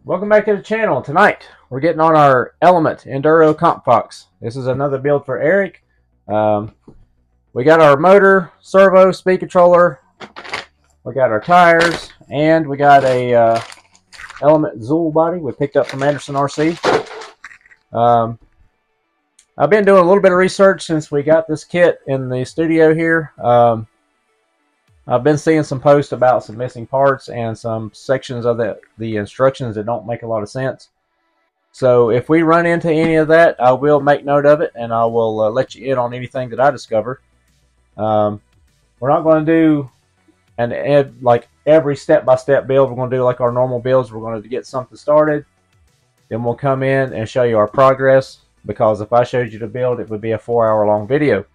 Welcome back to the channel. Tonight we're getting on our Element Enduro Comp Fox. This is another build for Eric. We got our motor, servo, speed controller, we got our tires, and we got a Element Zool body we picked up from Anderson RC. I've been doing a little bit of research since we got this kit in the studio here. I've been seeing some posts about some missing parts and some sections of the instructions that don't make a lot of sense. So if we run into any of that, I will make note of it, and I will let you in on anything that I discover. We're not going to do like every step-by-step build. We're going to do like our normal builds. We're going to get something started, then we'll come in and show you our progress, because if I showed you the build, it would be a 4-hour long video.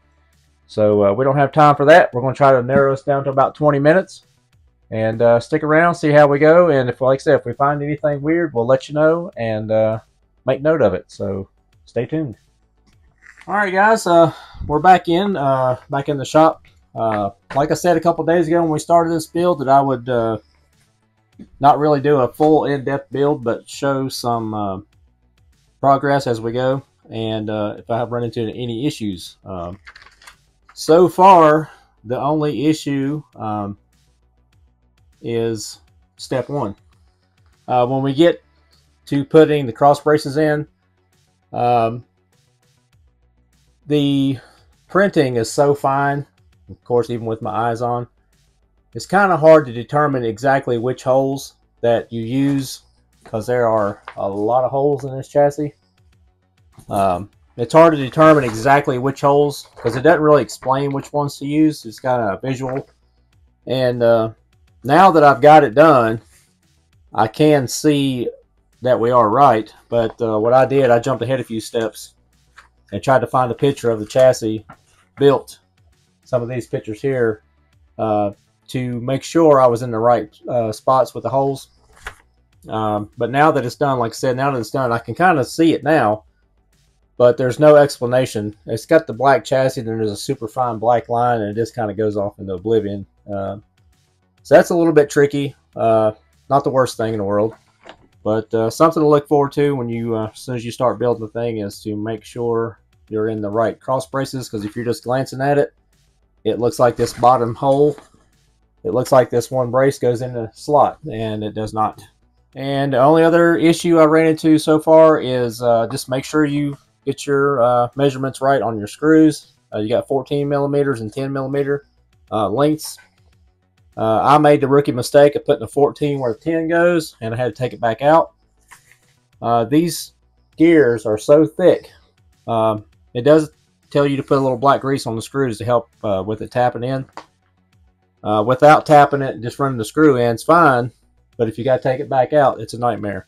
So we don't have time for that. We're going to try to narrow us down to about 20 minutes. And stick around, see how we go. And if, like I said, if we find anything weird, we'll let you know and make note of it. So stay tuned. All right, guys. We're back in the shop. Like I said a couple days ago when we started this build, that I would not really do a full in-depth build, but show some progress as we go. And if I have run into any issues. So far, the only issue is step one. When we get to putting the cross braces in, the printing is so fine, of course, even with my eyes on, it's kind of hard to determine exactly which holes that you use, because there are a lot of holes in this chassis. It's hard to determine exactly which holes, because it doesn't really explain which ones to use. It's kind of visual. And now that I've got it done, I can see that we are right. But what I did, I jumped ahead a few steps and tried to find a picture of the chassis built, some of these pictures here, to make sure I was in the right spots with the holes. But now that it's done, like I said, now that it's done, I can kind of see it now. But there's no explanation. It's got the black chassis, and there's a super fine black line, and it just kind of goes off into oblivion. So that's a little bit tricky. Not the worst thing in the world, but something to look forward to when you, as soon as you start building the thing, is to make sure you're in the right cross braces. Because if you're just glancing at it, it looks like this bottom hole. It looks like this one brace goes in the slot, and it does not. And the only other issue I ran into so far is just make sure you get your measurements right on your screws. You got 14 millimeters and 10 millimeter lengths. I made the rookie mistake of putting a 14 where the 10 goes, and I had to take it back out. These gears are so thick. It does tell you to put a little black grease on the screws to help with it tapping in. Without tapping it, just running the screw in, it's fine. But if you got to take it back out, it's a nightmare.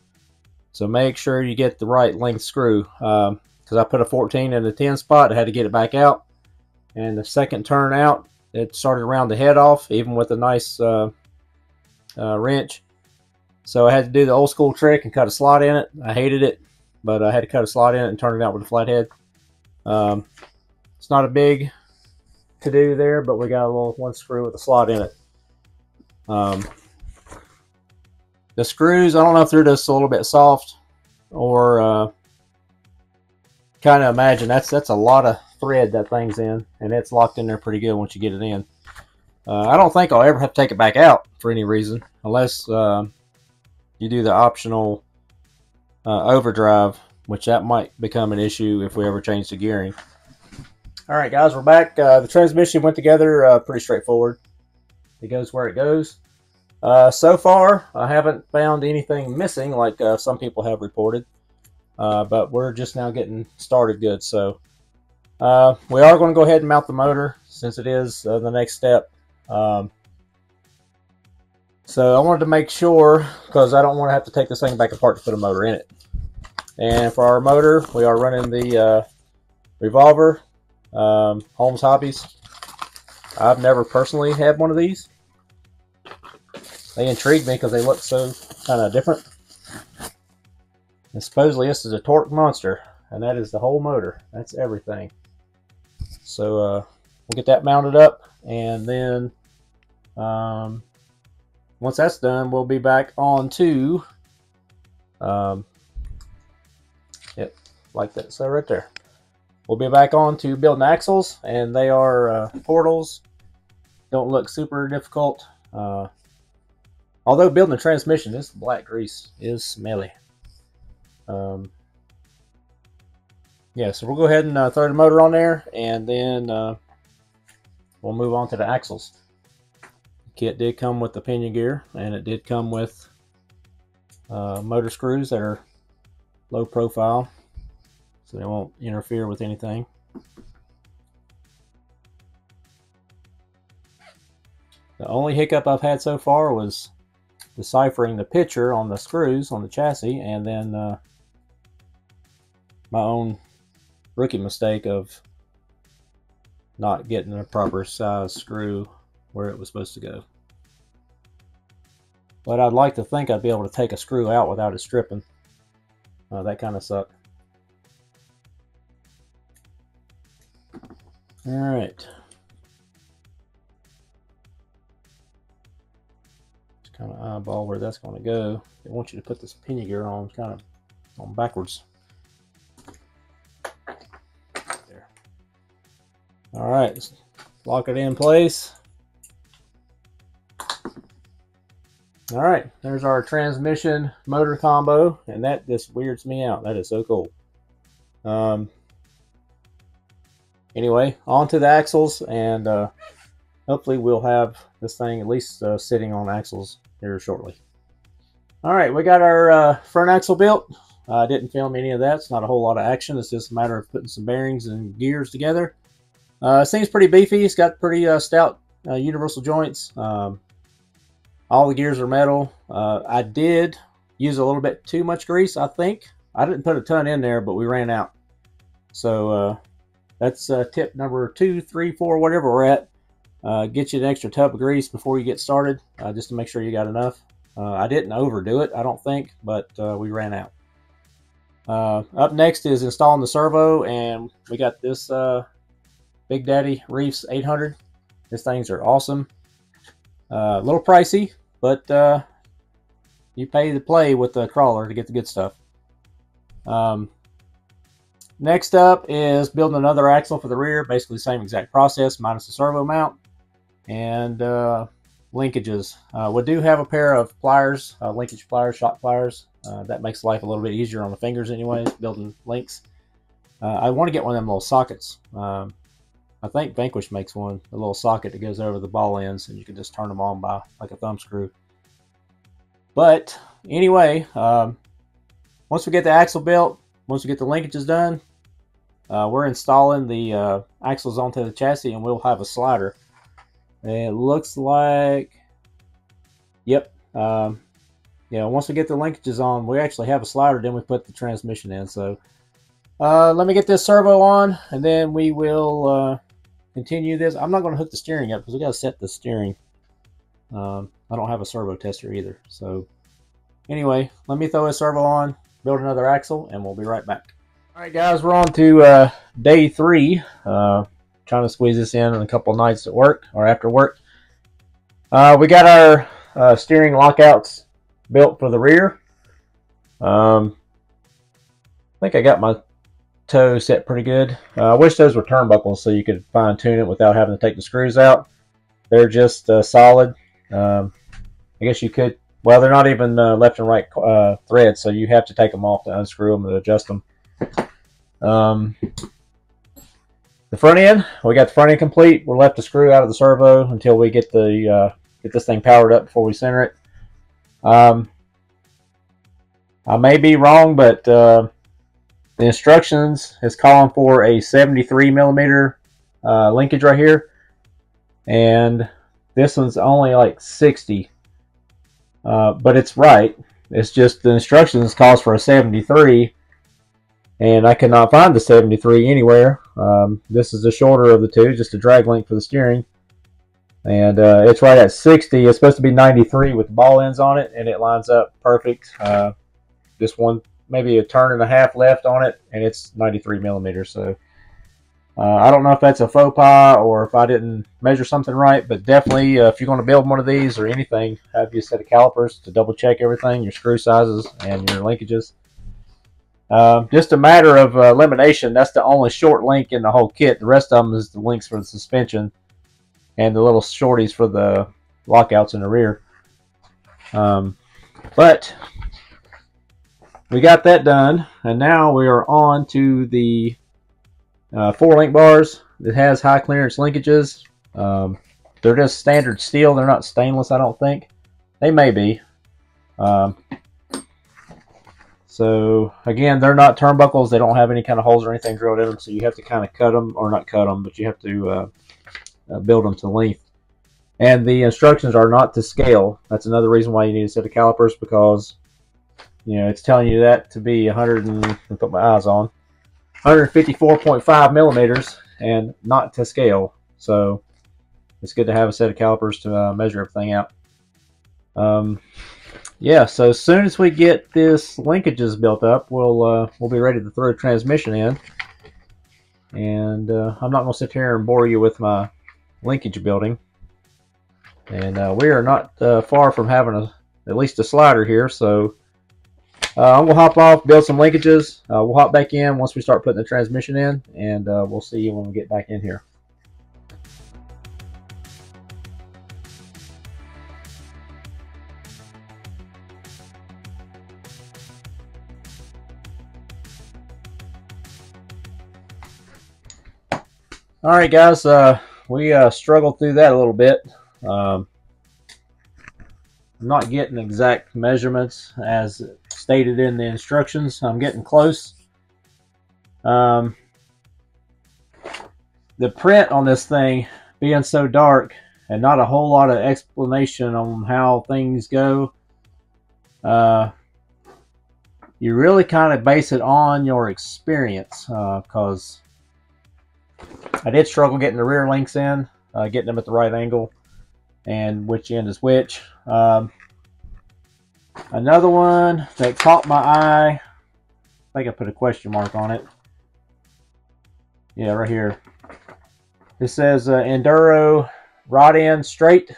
So make sure you get the right length screw. Because I put a 14 in the 10 spot, I had to get it back out. And the second turn out, it started to round the head off, even with a nice wrench. So I had to do the old school trick and cut a slot in it. I hated it, but I had to cut a slot in it and turn it out with a flat head. It's not a big to-do there, but we got a little one screw with a slot in it. The screws, I don't know if they're just a little bit soft, or kind of imagine that's a lot of thread that thing's in, and it's locked in there pretty good once you get it in. I don't think I'll ever have to take it back out for any reason, unless you do the optional overdrive, which that might become an issue if we ever change the gearing. All right, guys, we're back. The transmission went together pretty straightforward. It goes where it goes. So far, I haven't found anything missing like some people have reported. But we're just now getting started good. So we are going to go ahead and mount the motor, since it is the next step. So I wanted to make sure, because I don't want to have to take this thing back apart to put a motor in it. And for our motor, we are running the Revolver Holmes Hobbies. I've never personally had one of these. They intrigued me because they look so kind of different. And supposedly this is a torque monster, and that is the whole motor. That's everything. So we'll get that mounted up, and then once that's done, we'll be back on to Yep, like that. So right there. We'll be back on to building axles, and they are portals. Don't look super difficult. Although building a transmission, this black grease is smelly. Yeah, so we'll go ahead and throw the motor on there, and then we'll move on to the axles. The kit did come with the pinion gear, and it did come with motor screws that are low profile, so they won't interfere with anything. The only hiccup I've had so far was deciphering the picture on the screws on the chassis, and then my own rookie mistake of not getting the proper size screw where it was supposed to go. But I'd like to think I'd be able to take a screw out without it stripping. That kind of sucked. Alright. Just kind of eyeball where that's going to go. They want you to put this pinion gear on kind of on backwards. There. Alright, lock it in place. Alright, there's our transmission motor combo, and that just weirds me out. That is so cool. Anyway, on to the axles, and hopefully we'll have this thing at least sitting on axles here shortly. Alright, we got our front axle built. I didn't film any of that. It's not a whole lot of action. It's just a matter of putting some bearings and gears together. It seems pretty beefy. It's got pretty stout universal joints. All the gears are metal. I did use a little bit too much grease, I think. I didn't put a ton in there, but we ran out. So that's tip number 2, 3, 4, whatever we're at. Get you an extra tub of grease before you get started, just to make sure you got enough. I didn't overdo it, I don't think, but we ran out. Up next is installing the servo, and we got this Big Daddy Reefs 800. These things are awesome. A little pricey, but you pay to play with the crawler to get the good stuff. Next up is building another axle for the rear. Basically the same exact process, minus the servo mount and linkages. We do have a pair of pliers, linkage pliers, shop pliers. That makes life a little bit easier on the fingers anyways, building links. I want to get one of them little sockets. I think Vanquish makes one, a little socket that goes over the ball ends, and you can just turn them on by like a thumb screw. But anyway, once we get the axle built, once we get the linkages done, we're installing the axles onto the chassis, and we'll have a slider. And it looks like, yep, yeah. Once we get the linkages on, we actually have a slider. Then we put the transmission in. So let me get this servo on, and then we will continue this. I'm not going to hook the steering up because we got to set the steering. I don't have a servo tester either. So anyway, let me throw a servo on, build another axle, and we'll be right back. All right, guys, we're on to day 3. Trying to squeeze this in a couple nights at work or after work. We got our steering lockouts built for the rear. I think I got my toe set pretty good. I wish those were turnbuckles so you could fine tune it without having to take the screws out. They're just solid. I guess you could, well, they're not even left and right threads, so you have to take them off to unscrew them and adjust them. The front end, we got the front end complete. We're left to screw out of the servo until we get the get this thing powered up before we center it. I may be wrong, but the instructions is calling for a 73 millimeter linkage right here, and this one's only like 60. But it's right. It's just the instructions calls for a 73, and I cannot find the 73 anywhere. This is the shorter of the two, just a drag link for the steering, and it's right at 60. It's supposed to be 93 with the ball ends on it, and it lines up perfect. This one, maybe a turn and a half left on it, and it's 93 millimeters. So I don't know if that's a faux pas or if I didn't measure something right, but definitely if you're going to build one of these or anything, have you a set of calipers to double check everything, your screw sizes and your linkages. Just a matter of elimination. That's the only short link in the whole kit. The rest of them is the links for the suspension and the little shorties for the lockouts in the rear. But we got that done, and now we are on to the 4 link bars. It has high clearance linkages. They're just standard steel. They're not stainless, I don't think. They may be. So again, they're not turnbuckles. They don't have any kind of holes or anything drilled in them, so you have to kind of cut them, or not cut them, but you have to build them to length. And the instructions are not to scale. That's another reason why you need a set of calipers, because it's telling you that to be 100 and put my eyes on 154.5 millimeters and not to scale. So it's good to have a set of calipers to measure everything out. Yeah, so as soon as we get this linkages built up, we'll be ready to throw transmission in. And I'm not going to sit here and bore you with my linkage building. And we are not far from having at least a slider here, so I'm going to hop off, build some linkages. We'll hop back in once we start putting the transmission in, and we'll see you when we get back in here. Alright guys, we struggled through that a little bit. I'm not getting exact measurements as stated in the instructions. I'm getting close. The print on this thing being so dark and not a whole lot of explanation on how things go, you really kind of base it on your experience, because I did struggle getting the rear links in, getting them at the right angle, and which end is which. Another one that caught my eye, I think I put a question mark on it. Yeah, right here. It says Enduro rod end straight,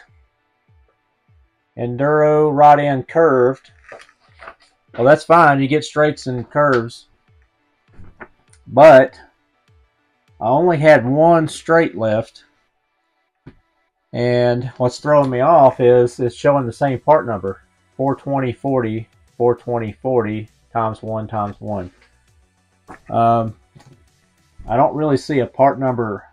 Enduro rod end curved. Well, that's fine. You get straights and curves. But I only had one straight left, and what's throwing me off is it's showing the same part number, 42040, 42040 times 1 times 1. I don't really see a part number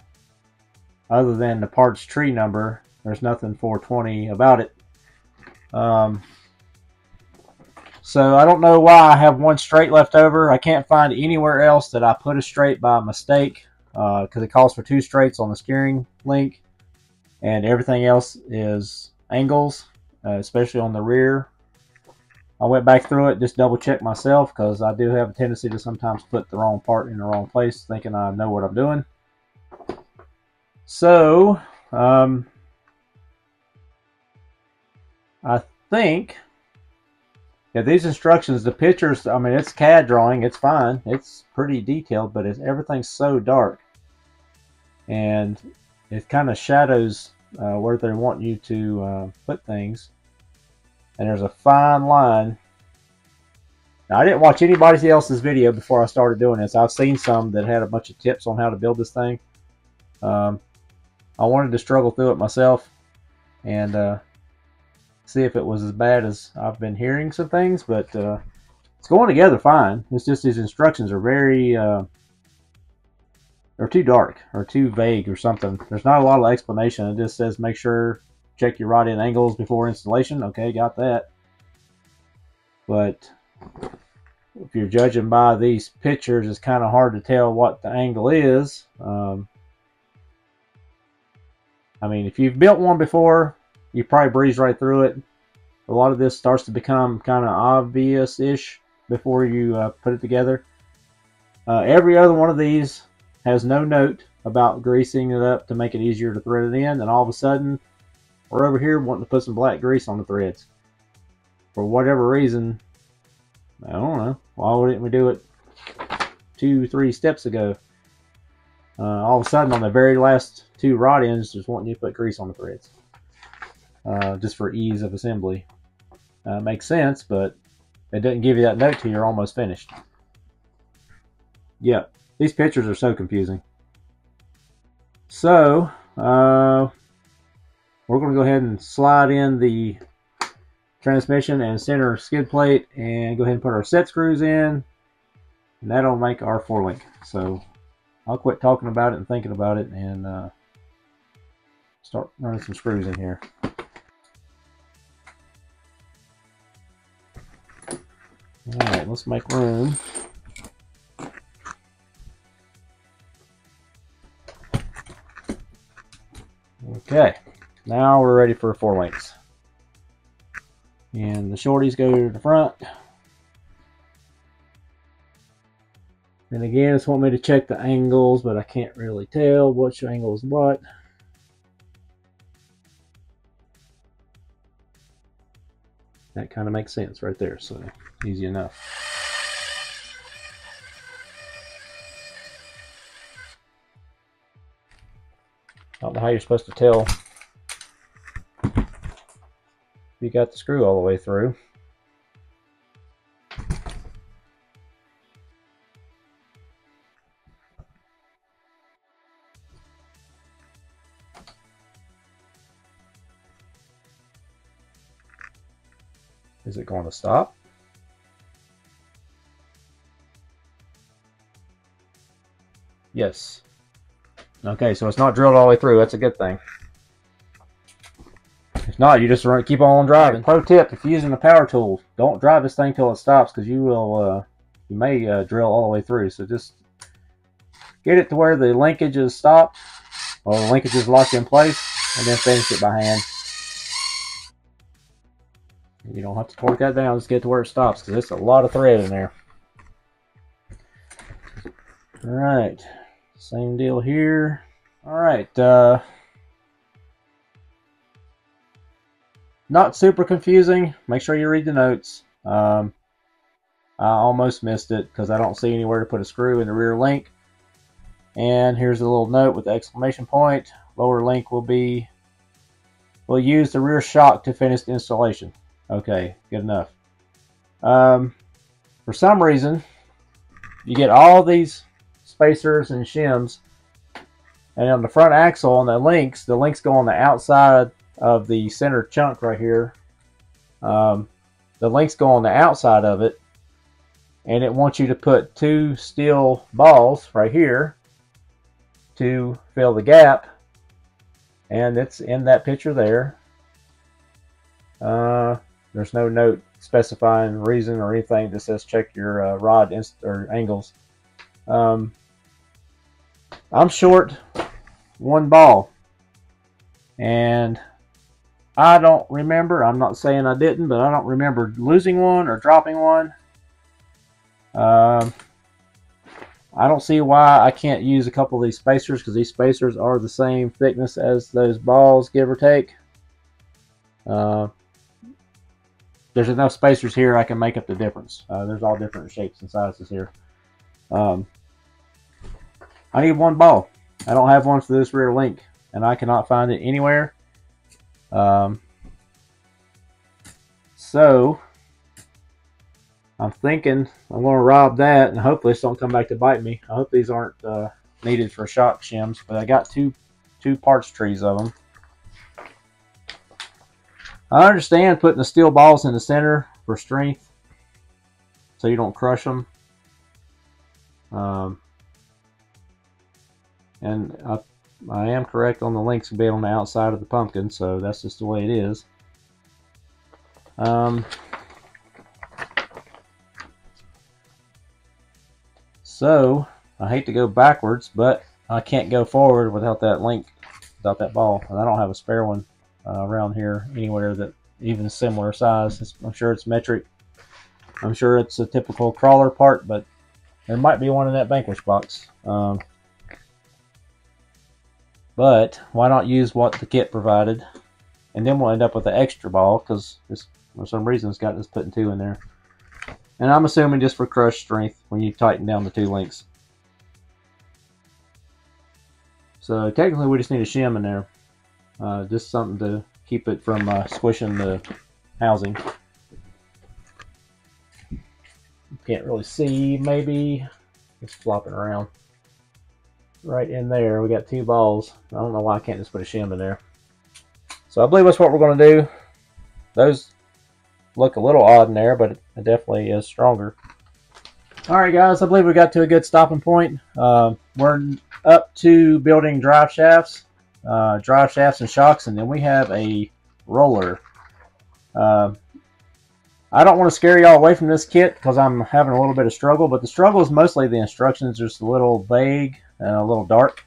other than the parts tree number. There's nothing 420 about it. So I don't know why I have one straight left over. I can't find anywhere else that I put a straight by mistake, because it calls for 2 straights on the steering link, and everything else is angles, especially on the rear. I went back through it, just double checked myself, because I do have a tendency to sometimes put the wrong part in the wrong place, thinking I know what I'm doing. So I think these instructions, the pictures, I mean, it's CAD drawing, it's fine, it's pretty detailed, but everything's so dark, and it kind of shadows where they want you to put things, and there's a fine line. Now, I didn't watch anybody else's video before I started doing this. I've seen some that had a bunch of tips on how to build this thing. I wanted to struggle through it myself and see if it was as bad as I've been hearing some things, but it's going together fine. It's just these instructions are very they're too dark or too vague or something. There's not a lot of explanation. It just says make sure check your rod end angles before installation. Okay, got that. But if you're judging by these pictures, it's kind of hard to tell what the angle is. I mean, if you've built one before, you probably breeze right through it. A lot of this starts to become kind of obvious-ish before you put it together. Every other one of these has no note about greasing it up to make it easier to thread it in, and all of a sudden, we're over here wanting to put some black grease on the threads. For whatever reason, I don't know. Why wouldn't we do it 2-3 steps ago? all of a sudden on the very last two rod ends, just wanting you to put grease on the threads, just for ease of assembly. Makes sense, but it doesn't give you that note till you're almost finished. Yeah, these pictures are so confusing. So we're going to go ahead and slide in the transmission and center skid plate and go ahead and put our set screws in, and that'll make our 4-link. So I'll quit talking about it and thinking about it and start running some screws in here. Alright, let's make room. Okay, now we're ready for 4 links. And the shorties go to the front. And again, it's wanting me to check the angles, but I can't really tell which angle is what. That kind of makes sense right there, so easy enough. I don't know how you're supposed to tell if you got the screw all the way through. Is it going to stop? Yes. Okay, so it's not drilled all the way through. That's a good thing. If not, you just keep on driving. Pro tip: if you're using a power tool, don't drive this thing till it stops, because you will, you may drill all the way through. So just get it to where the linkage is stopped, or the linkage is locked in place, and then finish it by hand. You don't have to torque that down. Just get to where it stops, because it's a lot of thread in there. All right. Same deal here. Alright, not super confusing. Make sure you read the notes. I almost missed it because I don't see anywhere to put a screw in the rear link. And here's a little note with the exclamation point. Lower link will use the rear shock to finish the installation. Okay, good enough. For some reason, you get all these spacers and shims, and on the front axle on the links go on the outside of the center chunk right here. The links go on the outside of it, and it wants you to put 2 steel balls right here to fill the gap, and it's in that picture there. There's no note specifying reason or anything that says check your rod or angles. I'm short 1 ball, and I don't remember, I'm not saying I didn't, but I don't remember losing one or dropping one. I don't see why I can't use a couple of these spacers, because these spacers are the same thickness as those balls, give or take. There's enough spacers here I can make up the difference. There's all different shapes and sizes here. I need 1 ball. I don't have one for this rear link, and I cannot find it anywhere. So I'm thinking I'm going to rob that, and hopefully this don't come back to bite me. I hope these aren't needed for shock shims, but I got two parts trees of them. I understand putting the steel balls in the center for strength, so you don't crush them. And I am correct on the links being on the outside of the pumpkin, so that's just the way it is. So I hate to go backwards, but I can't go forward without that link, without that ball, and I don't have a spare one around here anywhere that even similar size. I'm sure it's metric. I'm sure it's a typical crawler part, but there might be one in that Vanquish box. But why not use what the kit provided, and then we'll end up with an extra ball, because for some reason it's got this putting 2 in there. And I'm assuming just for crush strength when you tighten down the 2 links. So technically we just need a shim in there. Just something to keep it from squishing the housing. Can't really see, maybe. It's flopping around. Right in there, we got 2 balls. I don't know why I can't just put a shim in there. So I believe that's what we're going to do. Those look a little odd in there, but it definitely is stronger. Alright guys, I believe we got to a good stopping point. We're up to building drive shafts and shocks, and then we have a roller. I don't want to scare y'all away from this kit because I'm having a little bit of struggle, but the struggle is mostly the instructions are just a little vague and a little dark.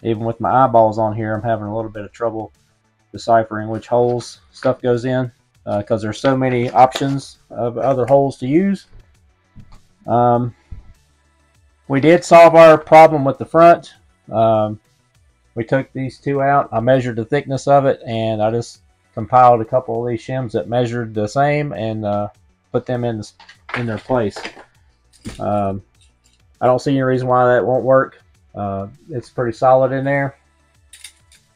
Even with my eyeballs on here, I'm having a little bit of trouble deciphering which holes stuff goes in because there's so many options of other holes to use. We did solve our problem with the front. We took these 2 out. I measured the thickness of it, and I just compiled a couple of these shims that measured the same and put them in their place. I don't see any reason why that won't work. It's pretty solid in there.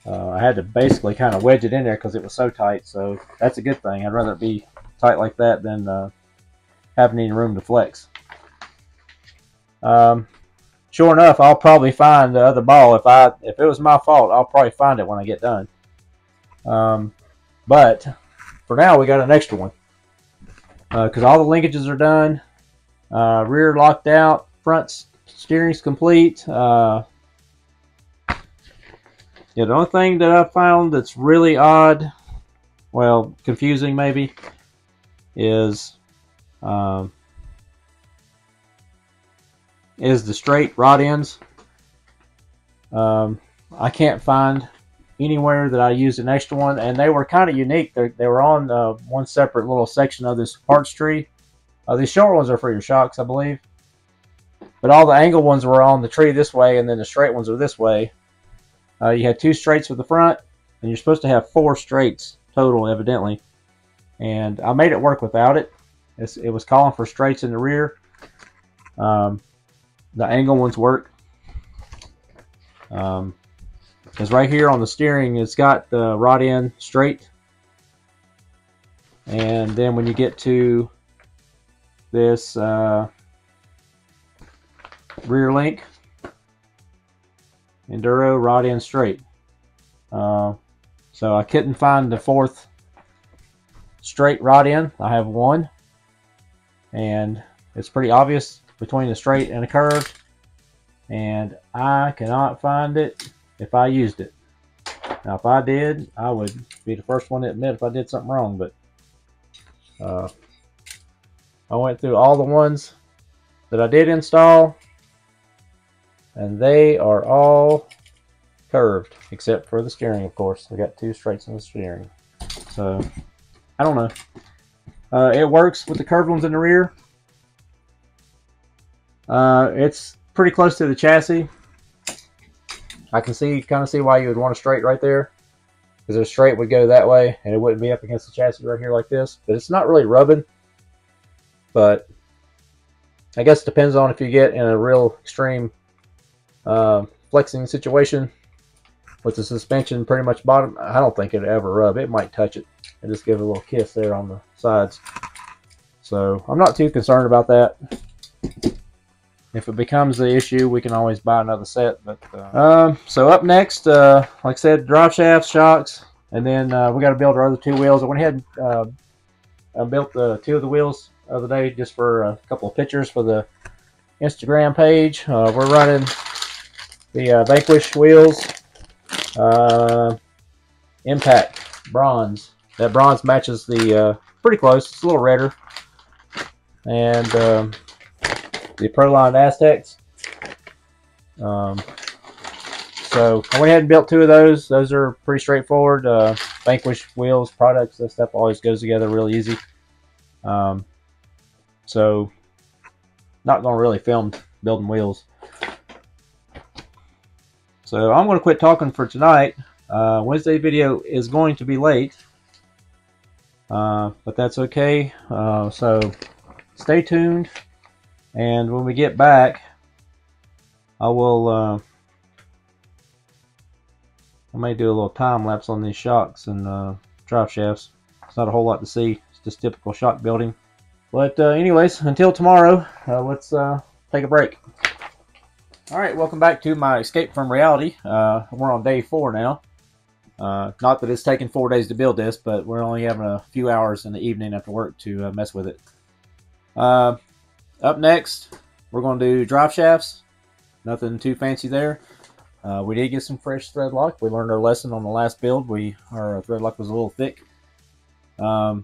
I had to basically kind of wedge it in there because it was so tight, so that's a good thing. I'd rather it be tight like that than having any room to flex. Sure enough, I'll probably find the other ball. If it was my fault, I'll probably find it when I get done. But for now, we got an extra one because all the linkages are done. Rear locked out, front steering's complete. Yeah, the only thing that I found that's really odd, well, confusing maybe, is the straight rod ends. I can't find anywhere that I used an extra one, and they were kind of unique. They were on one separate little section of this parts tree. These short ones are for your shocks, I believe, but all the angle ones were on the tree this way, and then the straight ones are this way. You had 2 straights for the front, and you're supposed to have 4 straights total, evidently, and I made it work without it. It was calling for straights in the rear. The angle ones work. Because right here on the steering, it's got the rod end straight. And then when you get to this rear link, Enduro rod end straight. So I couldn't find the 4th straight rod end. I have 1. And it's pretty obvious between the straight and the curved. And I cannot find it if I used it. Now, if I did, I would be the first one to admit if I did something wrong. But I went through all the ones that I did install, and they are all curved, except for the steering, of course. I got 2 straights in the steering. So, I don't know. It works with the curved ones in the rear. It's pretty close to the chassis. I can kind of see why you would want a straight right there, because a straight would go that way and it wouldn't be up against the chassis right here like this. But it's not really rubbing. But I guess it depends on if you get in a real extreme flexing situation with the suspension pretty much bottom. I don't think it'd ever rub. It might touch it and just give it a little kiss there on the sides. So I'm not too concerned about that. If it becomes the issue, we can always buy another set. But so up next, like I said, drive shafts, shocks, and then we got to build our other 2 wheels. I went ahead and built 2 of the wheels the other day just for a couple of pictures for the Instagram page. We're running the Vanquish wheels, Impact bronze. That bronze matches the pretty close. It's a little redder, and the Proline Aztecs. So I went ahead and built 2 of those. Those are pretty straightforward. Vanquish wheels, products, that stuff always goes together really easy. So not going to really film building wheels. So I'm going to quit talking for tonight. Wednesday video is going to be late, but that's okay. So stay tuned. And when we get back, I will I may do a little time lapse on these shocks and drive shafts. It's not a whole lot to see. It's just typical shock building. But anyways, until tomorrow, let's take a break. Alright, welcome back to my escape from reality. We're on day 4 now. Not that it's taken 4 days to build this, but we're only having a few hours in the evening after work to mess with it. Up next, we're going to do drive shafts. Nothing too fancy there. We did get some fresh thread lock. We learned our lesson on the last build. Our thread lock was a little thick. I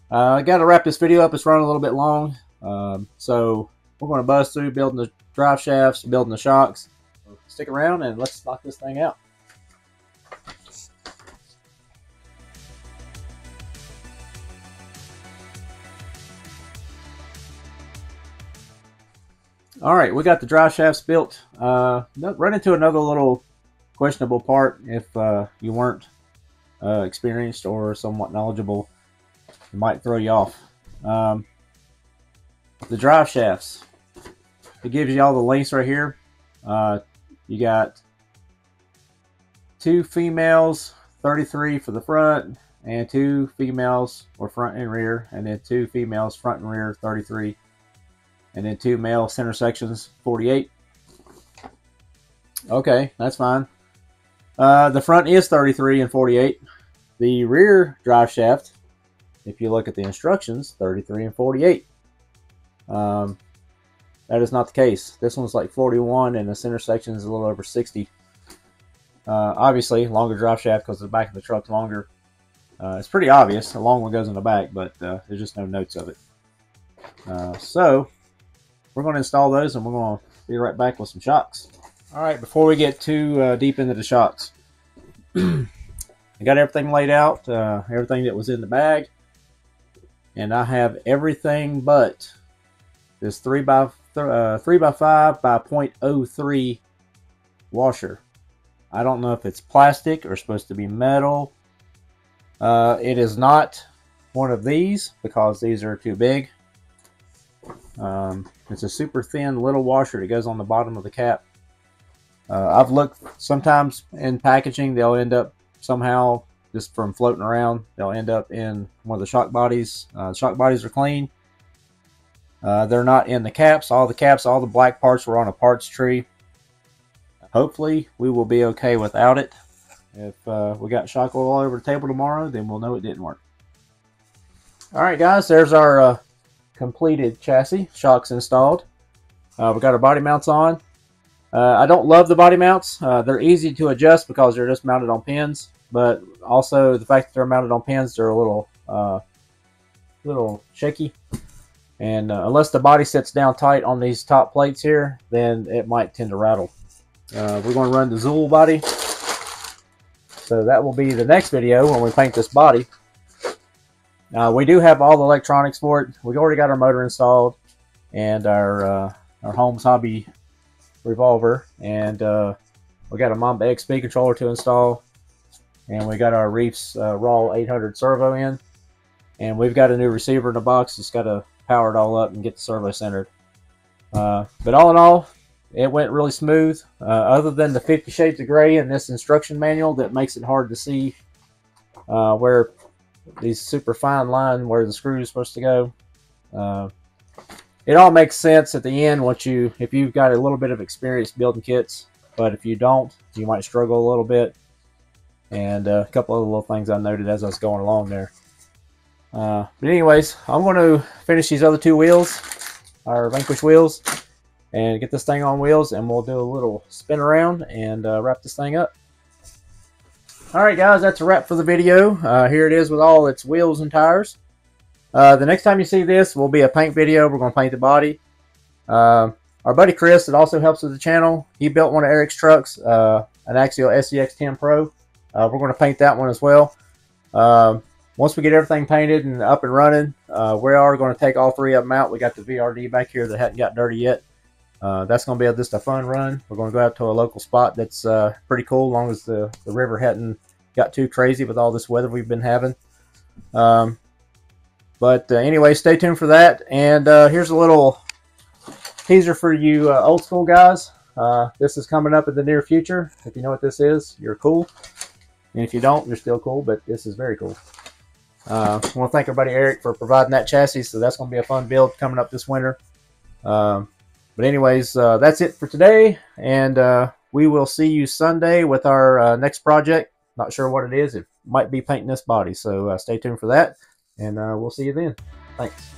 got to wrap this video up. It's running a little bit long. So we're going to buzz through building the drive shafts, building the shocks. Stick around and let's knock this thing out. Alright, we got the drive shafts built. Run into another little questionable part. If you weren't experienced or somewhat knowledgeable, it might throw you off. The drive shafts. It gives you all the lengths right here. You got 2 females, 33 for the front, and 2 females or front and rear, and then 2 females front and rear, 33, and then 2 male center sections, 48. Okay, that's fine. The front is 33 and 48. The rear drive shaft, if you look at the instructions, 33 and 48. That is not the case. This one's like 41 and the center section is a little over 60. Obviously, longer drive shaft because the back of the truck's longer. It's pretty obvious. The long one goes in the back, but there's just no notes of it. So, we're going to install those and we're going to be right back with some shocks. Alright, before we get too deep into the shocks, I got everything laid out, everything that was in the bag. And I have everything but this 3x5 by 0.03 washer. I don't know if it's plastic or supposed to be metal. It is not one of these because these are too big. It's a super thin little washer that goes on the bottom of the cap. I've looked sometimes in packaging, they'll end up somehow just from floating around, they'll end up in one of the shock bodies. Shock bodies are clean. They're not in the caps. All the black parts were on a parts tree. Hopefully, we will be okay without it. If we got shock oil all over the table tomorrow, then we'll know it didn't work. Alright guys, there's our completed chassis. Shocks installed. We got our body mounts on. I don't love the body mounts. They're easy to adjust because they're just mounted on pins. But also the fact that they're mounted on pins, they're a little shaky. And unless the body sits down tight on these top plates here, then it might tend to rattle. We're going to run the Zool body. So that will be the next video when we paint this body. We do have all the electronics for it. We've already got our motor installed and our Holmes Hobby revolver. And we got a Mamba XP controller to install. And we got our Reefs Raw 800 servo in. And we've got a new receiver in the box. It's got to power it all up and get the servo centered. But all in all, it went really smooth. Other than the 50 shades of gray in this instruction manual that makes it hard to see where these super fine line where the screw is supposed to go. It all makes sense at the end if you've got a little bit of experience building kits. But if you don't, you might struggle a little bit. And a couple other little things I noted as I was going along there. But anyways, I'm going to finish these other 2 wheels, our Vanquish wheels, and get this thing on wheels, and we'll do a little spin around and wrap this thing up. Alright guys, that's a wrap for the video. Here it is with all its wheels and tires. The next time you see this will be a paint video. We're going to paint the body. Our buddy Chris, that also helps with the channel, he built one of Eric's trucks, an Axial SCX10 Pro. We're going to paint that one as well. Once we get everything painted and up and running, we are going to take all 3 of them out. We got the VRD back here that hadn't got dirty yet. That's going to be just a fun run. We're going to go out to a local spot that's pretty cool, as long as the river hadn't got too crazy with all this weather we've been having. But anyway, stay tuned for that. And here's a little teaser for you old school guys. This is coming up in the near future. If you know what this is, you're cool. And if you don't, you're still cool, but this is very cool. I want to thank everybody, Eric, for providing that chassis. So that's going to be a fun build coming up this winter. But anyways, that's it for today. And we will see you Sunday with our next project. Not sure what it is. It might be painting this body. So stay tuned for that. And we'll see you then. Thanks.